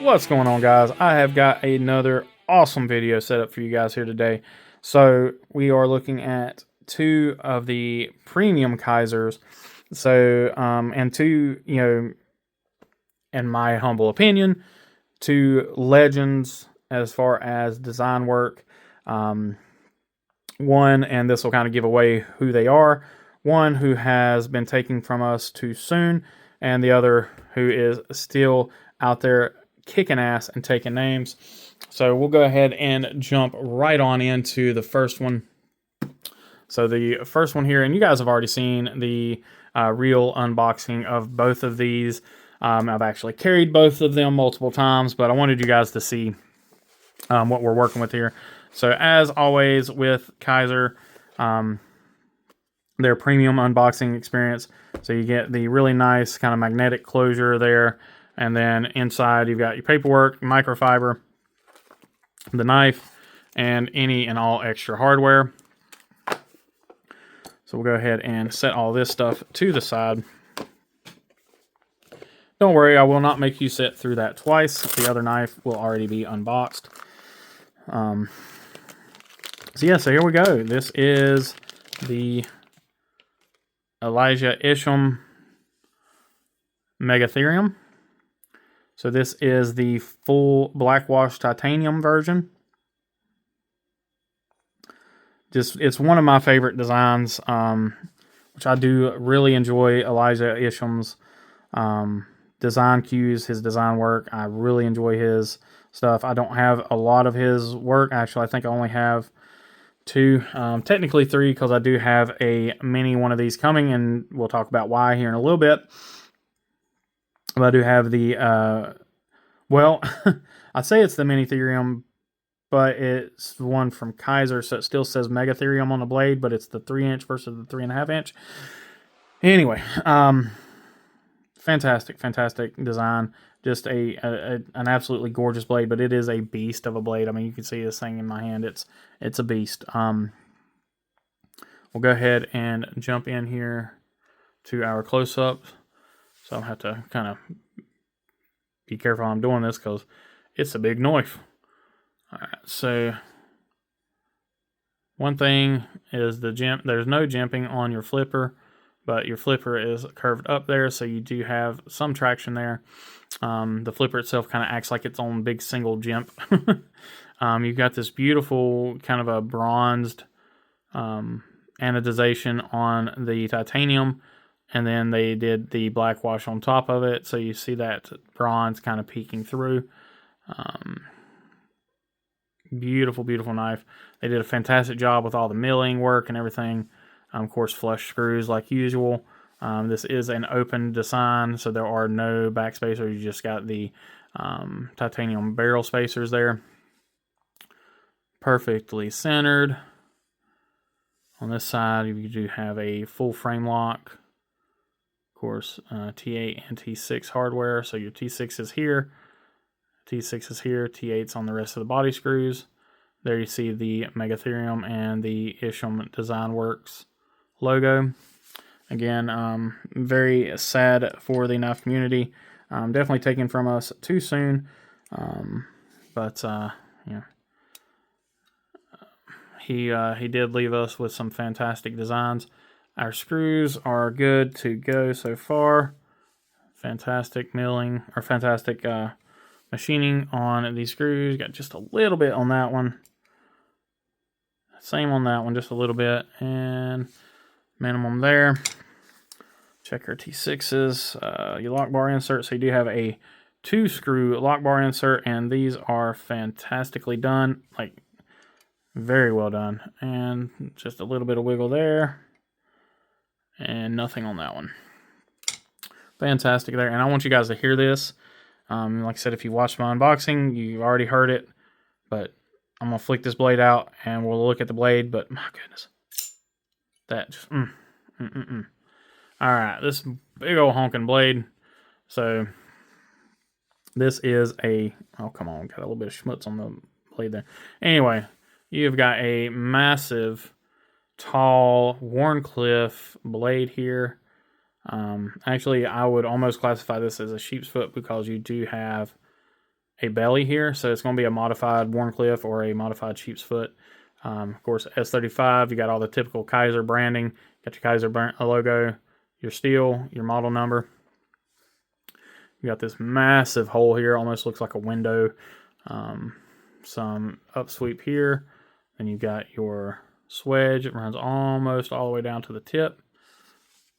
What's going on, guys? I have got another awesome video set up for you guys here today. So we are looking at two of the premium Kizers. So and two, in my humble opinion, two legends as far as design work. One, and this will kind of give away who they are. One who has been taken from us too soon, and the other who is still out there kicking ass and taking names. So we'll go ahead and jump right on into the first one. So the first one here, and you guys have already seen the real unboxing of both of these. I've actually carried both of them multiple times, but I wanted you guys to see what we're working with here. So as always with Kizer, their premium unboxing experience. So you get the really nice kind of magnetic closure there. And then inside you've got your paperwork, microfiber, the knife, and any and all extra hardware. So we'll go ahead and set all this stuff to the side. Don't worry, I will not make you sit through that twice. The other knife will already be unboxed. So here we go. This is the Elijah Isham Megatherium. So this is the full blackwash titanium version. It's one of my favorite designs, which I do really enjoy Elijah Isham's design cues, his design work. I really enjoy his stuff. I don't have a lot of his work. Actually, I think I only have two, technically three, because I do have a mini one of these coming, and we'll talk about why here in a little bit. But I do have the, I'd say it's the Megatherium, but it's the one from Kizer, so it still says Megatherium on the blade, but it's the 3-inch versus the 3.5-inch. Anyway, fantastic design. Just an absolutely gorgeous blade, but it is a beast of a blade. I mean, you can see this thing in my hand. It's a beast. We'll go ahead and jump in here to our close-up. So I'll have to kind of be careful I'm doing this because it's a big knife. Alright, so one thing is the jump. There's no jimping on your flipper, but your flipper is curved up there, so you do have some traction there. The flipper itself kind of acts like its own big single jump. You've got this beautiful kind of a bronzed anodization on the titanium. And then they did the black wash on top of it. So you see that bronze kind of peeking through. Beautiful knife. They did a fantastic job with all the milling work and everything. Of course, flush screws like usual. This is an open design, so there are no back spacers. You just got the titanium barrel spacers there. Perfectly centered. On this side, you do have a full frame lock. Of course, T8 and T6 hardware. So your T6 is here, T6 is here, T8's on the rest of the body screws. There you see the Megatherium and the Isham Design Works logo. Again, very sad for the knife community. Definitely taken from us too soon. He did leave us with some fantastic designs. Our screws are good to go so far. Fantastic milling, or fantastic machining on these screws. Got just a little bit on that one. Same on that one, just a little bit. And minimum there. Check our T6s. Your lock bar insert. So you do have a 2-screw lock bar insert, and these are fantastically done. Like, very well done. And just a little bit of wiggle there. And nothing on that one. Fantastic there. And I want you guys to hear this. Like I said, if you watched my unboxing, you've already heard it. But I'm going to flick this blade out and we'll look at the blade. But my goodness. That just... Alright, this big old honking blade. So, this is a... Oh, come on. Got a little bit of schmutz on the blade there. Anyway, you've got a massive... tall Warncliffe blade here. Actually, I would almost classify this as a sheep's foot because you do have a belly here, so it's going to be a modified Wharncliffe or a modified sheep's foot. Of course, S35, you got all the typical Kizer branding. Got your Kizer logo, your steel, your model number. You got this massive hole here, almost looks like a window. Some upsweep here. Then you've got your swedge. It runs almost all the way down to the tip.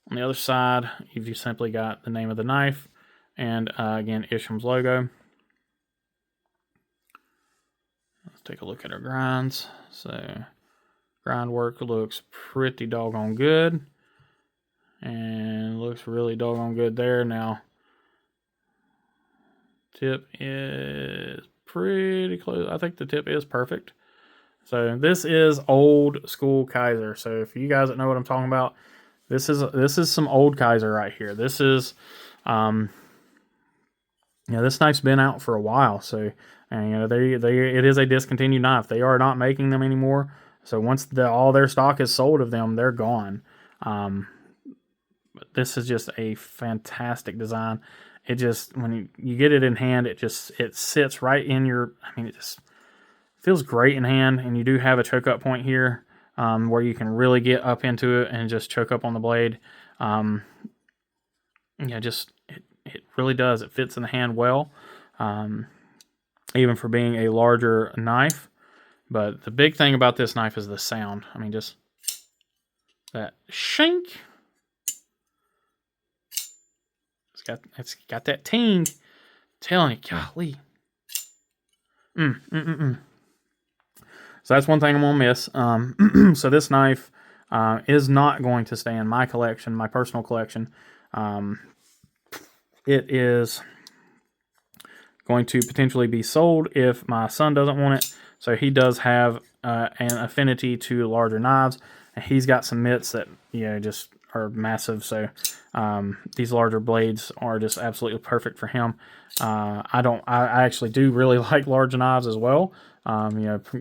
On the other side, you've just simply got the name of the knife and, again, Isham's logo. Let's take a look at our grinds. So, grind work looks pretty doggone good. And looks really doggone good there. Now, tip is pretty close. I think the tip is perfect. So this is old school Kizer. So if you guys that know what I'm talking about, this is some old Kizer right here. This is, this knife's been out for a while. So, and it is a discontinued knife. They are not making them anymore. So once all their stock is sold of them, they're gone. But this is just a fantastic design. It just, when you get it in hand, it sits right in your, it just feels great in hand. And you do have a choke up point here, where you can really get up into it and just choke up on the blade. It really does. It fits in the hand well, even for being a larger knife. But the big thing about this knife is the sound. Just that shank. It's got that ting. I'm telling you, golly. So that's one thing I'm gonna miss. So this knife is not going to stay in my collection, my personal collection. It is going to potentially be sold if my son doesn't want it. So he does have an affinity to larger knives, and he's got some mitts that just are massive. So these larger blades are just absolutely perfect for him. I actually do really like large knives as well.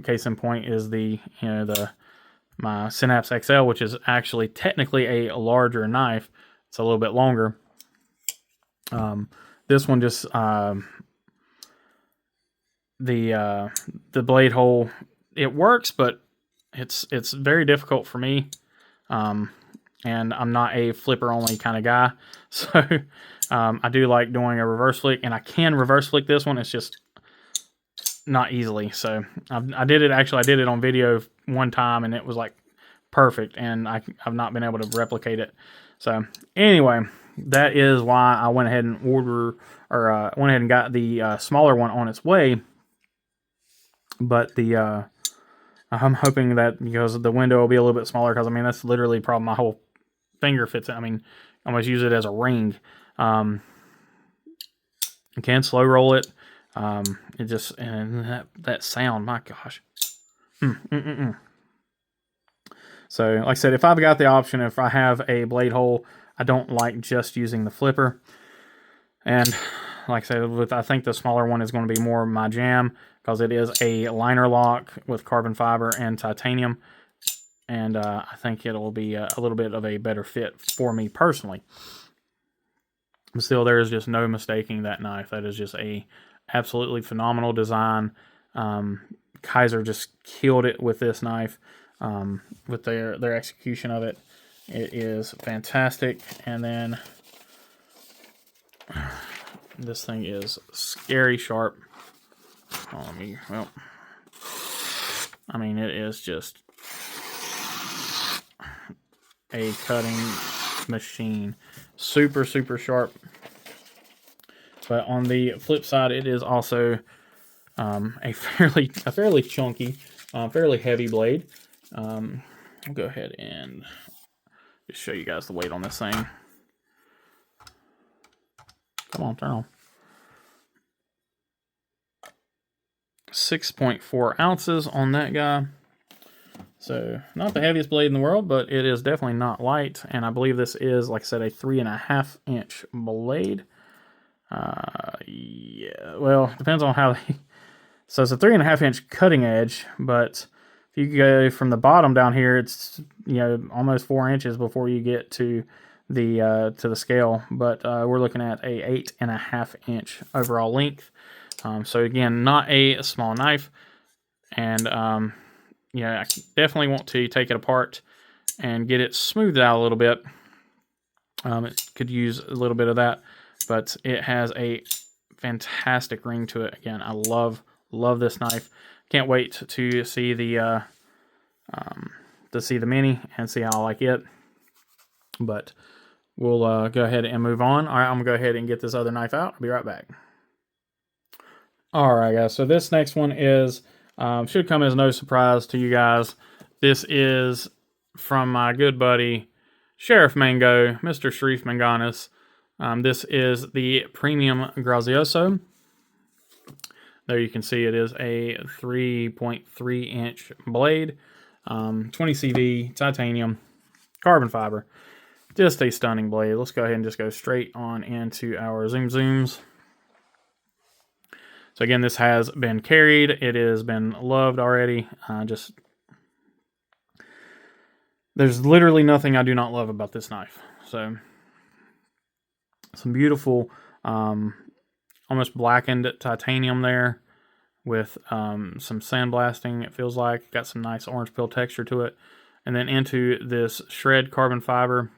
Case in point is my Synapse XL, which is actually technically a larger knife. It's a little bit longer. This one just the blade hole, it works, but it's very difficult for me. And I'm not a flipper only kind of guy. So I do like doing a reverse flick, and I can reverse flick this one. It's just not easily. So I did it on video one time, and it was like perfect, and I've not been able to replicate it. So anyway, that is why I went ahead and went ahead and got the smaller one on its way. But I'm hoping that because the window will be a little bit smaller, because that's literally probably my whole finger fits in. I almost use it as a ring. You can slow roll it. It just, and that sound, my gosh. So, like I said, if I've got the option, if I have a blade hole, I don't like just using the flipper. And like I said, I think the smaller one is going to be more my jam, because it is a liner lock with carbon fiber and titanium. And I think it'll be a little bit of a better fit for me personally. But still, there is just no mistaking that knife. That is just a absolutely phenomenal design. Kizer just killed it with this knife, with their execution of it. It is fantastic. And then this thing is scary sharp. It is just a cutting machine. Super, super sharp. But on the flip side, it is also a fairly chunky, fairly heavy blade. I'll go ahead and just show you guys the weight on this thing. Come on, turn on. 6.4 ounces on that guy. So not the heaviest blade in the world, but it is definitely not light. And I believe this is, like I said, a 3.5 inch blade. Yeah, well, depends on how they... So it's a 3.5 inch cutting edge, but if you go from the bottom down here, it's almost 4 inches before you get to the scale. But we're looking at a 8.5 inch overall length. So again, not a small knife, and yeah, I definitely want to take it apart and get it smoothed out a little bit. It could use a little bit of that, but it has a fantastic ring to it. Again, I love this knife. Can't wait to see the mini and see how I like it. But we'll go ahead and move on. All right, I'm gonna go ahead and get this other knife out. I'll be right back. All right, guys. So this next one is should come as no surprise to you guys. This is from my good buddy Sheriff Mango, Mr. Sharif Manganis. This is the Premium Grazioso. There you can see it is a 3.3 inch blade, 20 CV, titanium, carbon fiber. Just a stunning blade. Let's go ahead and just go straight on into our zooms. So again, this has been carried. It has been loved already. There's literally nothing I do not love about this knife. So some beautiful, almost blackened titanium there with some sandblasting. It feels like got some nice orange peel texture to it, and then into this shred carbon fiber.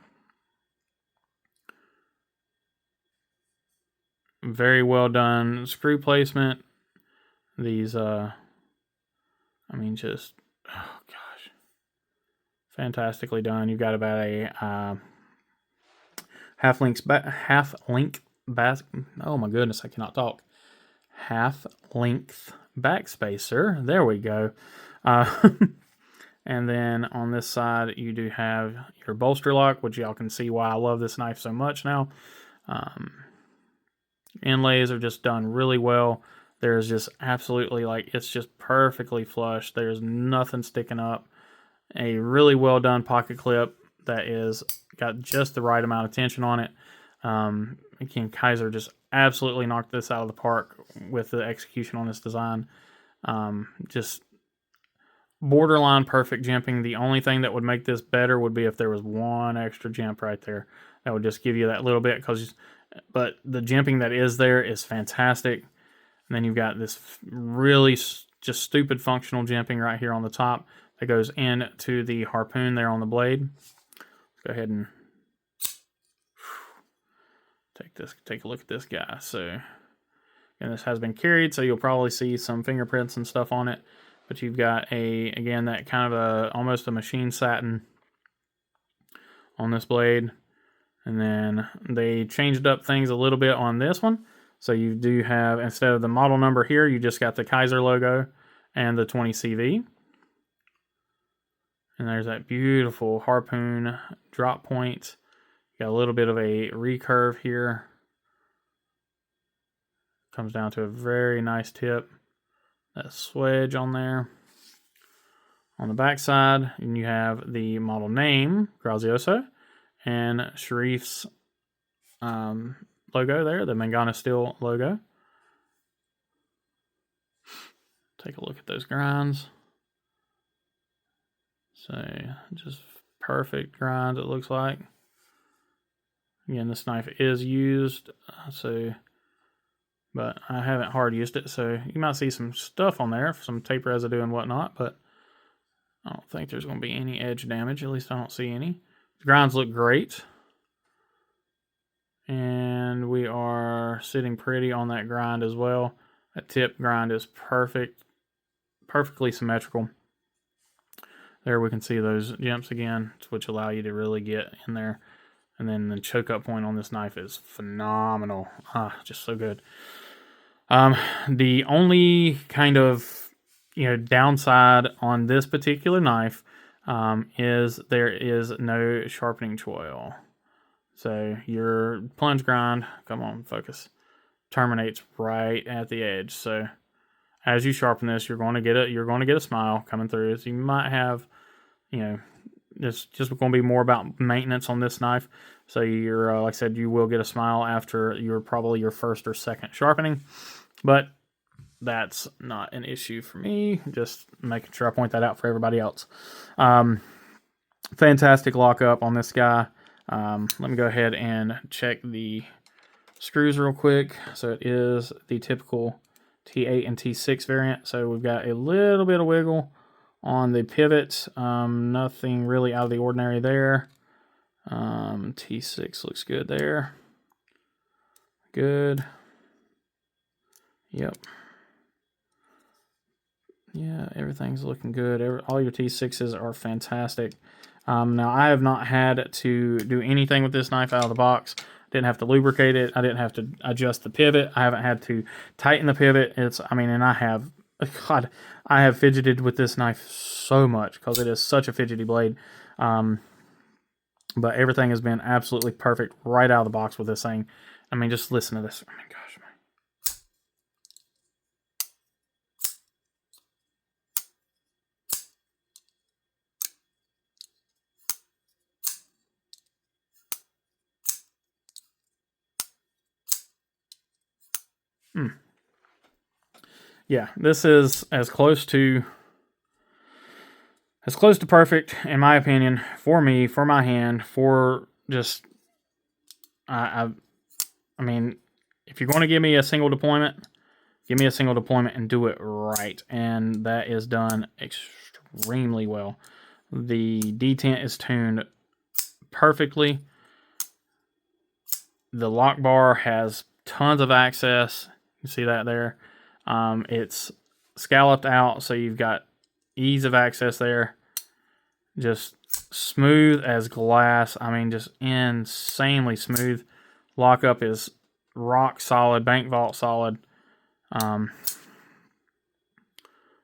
Very well done screw placement. These, I mean, just, oh gosh, fantastically done. You've got about a half length oh my goodness, I cannot talk. Half length backspacer. There we go. And then on this side, you do have your bolster lock, which y'all can see why I love this knife so much now. Inlays are just done really well. There's just absolutely, like, it's just perfectly flush. There's nothing sticking up. A really well done pocket clip that is got just the right amount of tension on it. Again, Kizer just absolutely knocked this out of the park with the execution on this design. Just borderline perfect jimping. The only thing that would make this better would be if there was one extra jimp right there. That would just give you that little bit, but the jimping that is there is fantastic. And then you've got this really just stupid functional jimping right here on the top that goes into the harpoon there on the blade. Let's go ahead and take a look at this guy. So, and this has been carried, so you'll probably see some fingerprints and stuff on it. But you've got again, that kind of almost a machine satin on this blade. And then they changed up things a little bit on this one. So you do have, instead of the model number here, you just got the Kizer logo and the 20 CV. And there's that beautiful harpoon drop point. Got a little bit of a recurve here. Comes down to a very nice tip. That swedge on there. On the back side, and you have the model name, Grazioso, and Sharif's logo there, the Mangana Steel logo. Take a look at those grinds. So, just perfect grinds, it looks like. Again, this knife is used, but I haven't hard used it, so you might see some stuff on there, some tape residue and whatnot, but I don't think there's going to be any edge damage. At least I don't see any. The grinds look great. And we are sitting pretty on that grind as well. That tip grind is perfect. Perfectly symmetrical. There we can see those jumps again, which allow you to really get in there. And then the choke up point on this knife is phenomenal. Just so good. The only kind of downside on this particular knife is there is no sharpening choil. So your plunge grind, come on, focus, terminates right at the edge. So as you sharpen this, you're going to get a smile coming through. So you might have, it's just going to be more about maintenance on this knife. So you're, like I said, you will get a smile after probably your first or second sharpening, but that's not an issue for me. Just making sure I point that out for everybody else. Fantastic lockup on this guy. Let me go ahead and check the screws real quick. So it is the typical T8 and T6 variant. So we've got a little bit of wiggle on the pivots. Nothing really out of the ordinary there. T6 looks good there. Good. Yep. Yeah, everything's looking good. All your T6s are fantastic. Now, I have not had to do anything with this knife out of the box. Didn't have to lubricate it. I didn't have to adjust the pivot. I haven't had to tighten the pivot. And I have, God, I have fidgeted with this knife so much because it is such a fidgety blade. But everything has been absolutely perfect right out of the box with this thing. I mean, just listen to this. Oh my gosh, man. Yeah, this is as close to perfect in my opinion for me, for my hand, for just I mean, if you're going to give me a single deployment, give me a single deployment and do it right, and that is done extremely well. The detent is tuned perfectly. The lock bar has tons of access. You see that there. It's scalloped out, so you've got ease of access there. Just smooth as glass. I mean, just insanely smooth. Lockup is rock solid, bank vault solid.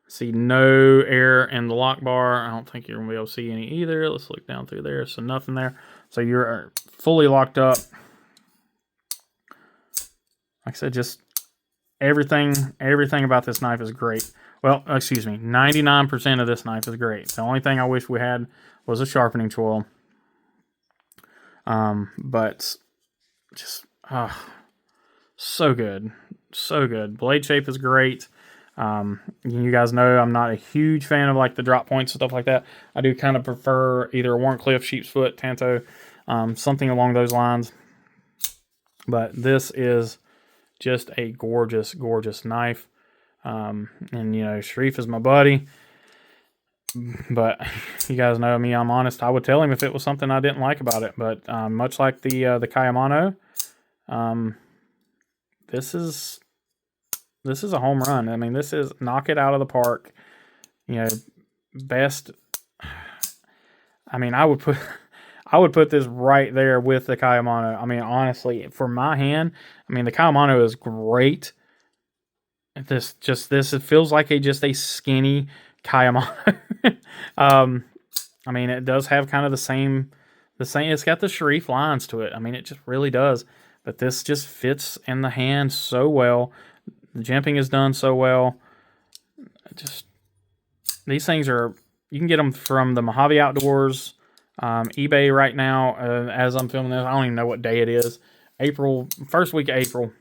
See no air in the lock bar. I don't think you're going to be able to see any either. Let's look down through there. So nothing there. So you're fully locked up. Like I said, just everything about this knife is great. Well, excuse me, 99% of this knife is great. The only thing I wish we had was a sharpening choil. But just, so good. So good. Blade shape is great. You guys know I'm not a huge fan of like the drop points and stuff like that. I do kind of prefer either a Warncliffe, sheep's foot, Tanto, something along those lines. But this is just a gorgeous, gorgeous knife. And you know, Sharif is my buddy, but you guys know me, I'm honest. I would tell him if it was something I didn't like about it, but much like the Kayamano, this is a home run. I mean, this is knock it out of the park. You know, best. I mean, I would put this right there with the Kayamano. I mean, honestly, for my hand, I mean, the Kayamano is great. It feels like just a skinny Kayamano. I mean, it does have kind of the same. It's got the Sharif lines to it. I mean, it just really does. But this just fits in the hand so well. The jimping is done so well. These things are, you can get them from the Mojave Outdoors, eBay right now. As I'm filming this, I don't even know what day it is. First week of April.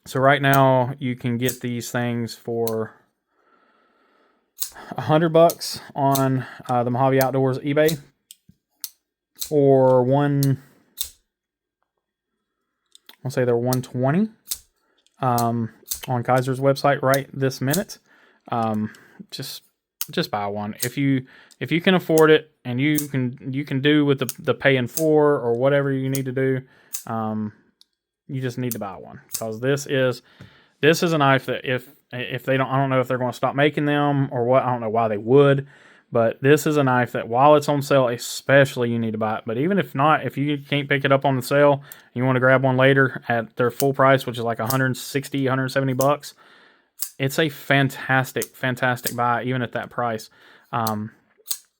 So right now you can get these things for $100 on the Mojave Outdoors eBay, or I'll say they're $120 on Kizer's website right this minute. Just buy one if you can afford it, and you can do with the paying for or whatever you need to do. You just need to buy one, because this is a knife that if they don't, I don't know if they're going to stop making them or what. I don't know why they would, but this is a knife that while it's on sale, especially, you need to buy it. But even if not, if you can't pick it up on the sale, and you want to grab one later at their full price, which is like $160, $170, it's a fantastic buy even at that price. I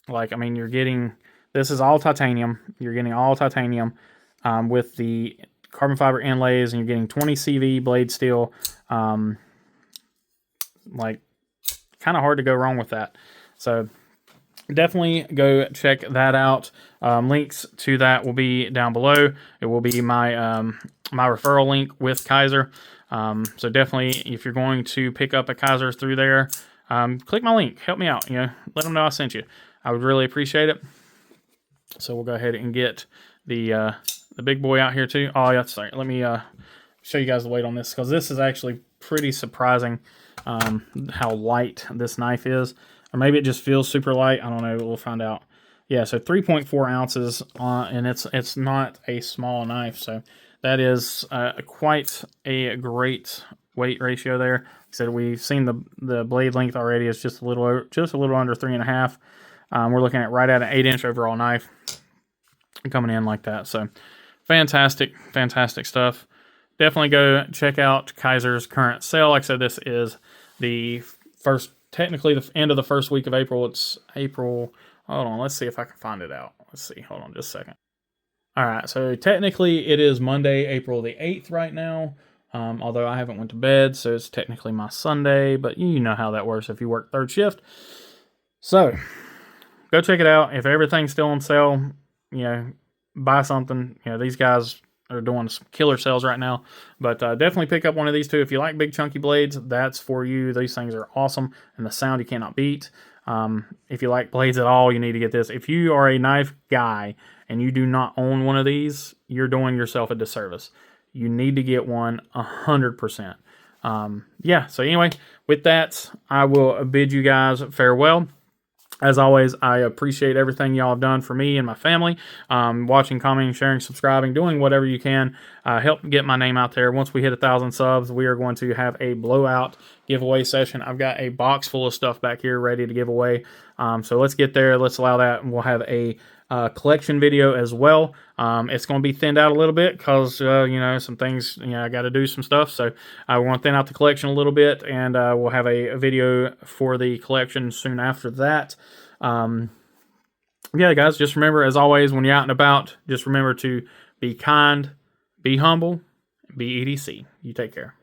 mean, you're getting, this is all titanium. You're getting all titanium with the carbon fiber inlays, and you're getting 20 CV blade steel. Like, kind of hard to go wrong with that. So definitely go check that out. Links to that will be down below. It will be my my referral link with Kizer. So definitely, if you're going to pick up a Kizer through there, click my link. Help me out. You know, let them know I sent you. I would really appreciate it. So we'll go ahead and get the big boy out here too. Oh, yeah, sorry. Let me show you guys the weight on this, because this is actually pretty surprising how light this knife is. Or maybe it just feels super light. I don't know. We'll find out. Yeah, so 3.4 ounces, and it's not a small knife. So that is quite a great weight ratio there. Like I said, we've seen the blade length already is just a little under 3.5. We're looking at right at an 8-inch overall knife coming in like that. So fantastic stuff. Definitely go check out Kizer's current sale. Like I said, this is the technically the end of the first week of April. It's April. Hold on, let's see if I can find it out. Let's see. Hold on just a second. All right, so technically it is Monday, April the 8th right now. Although I haven't went to bed, so it's technically my Sunday, but you know how that works if you work third shift. So go check it out. If everything's still on sale, you know, buy something. You know, these guys are doing some killer sales right now, but definitely pick up one of these two. If you like big chunky blades, that's for you. These things are awesome, and the sound you cannot beat. If you like blades at all, you need to get this. If you are a knife guy and you do not own one of these, you're doing yourself a disservice. You need to get one 100%. Yeah, so anyway, with that, I will bid you guys farewell. As always, I appreciate everything y'all have done for me and my family. Watching, commenting, sharing, subscribing, doing whatever you can. Help get my name out there. Once we hit 1,000 subs, we are going to have a blowout giveaway session. I've got a box full of stuff back here ready to give away. So let's get there. Let's allow that. And we'll have a collection video as well. It's going to be thinned out a little bit because, you know, some things, you know, I got to do some stuff. So I want to thin out the collection a little bit, and we'll have a video for the collection soon after that. Yeah, guys, just remember, as always, when you're out and about, just remember to be kind, be humble, be EDC. You take care.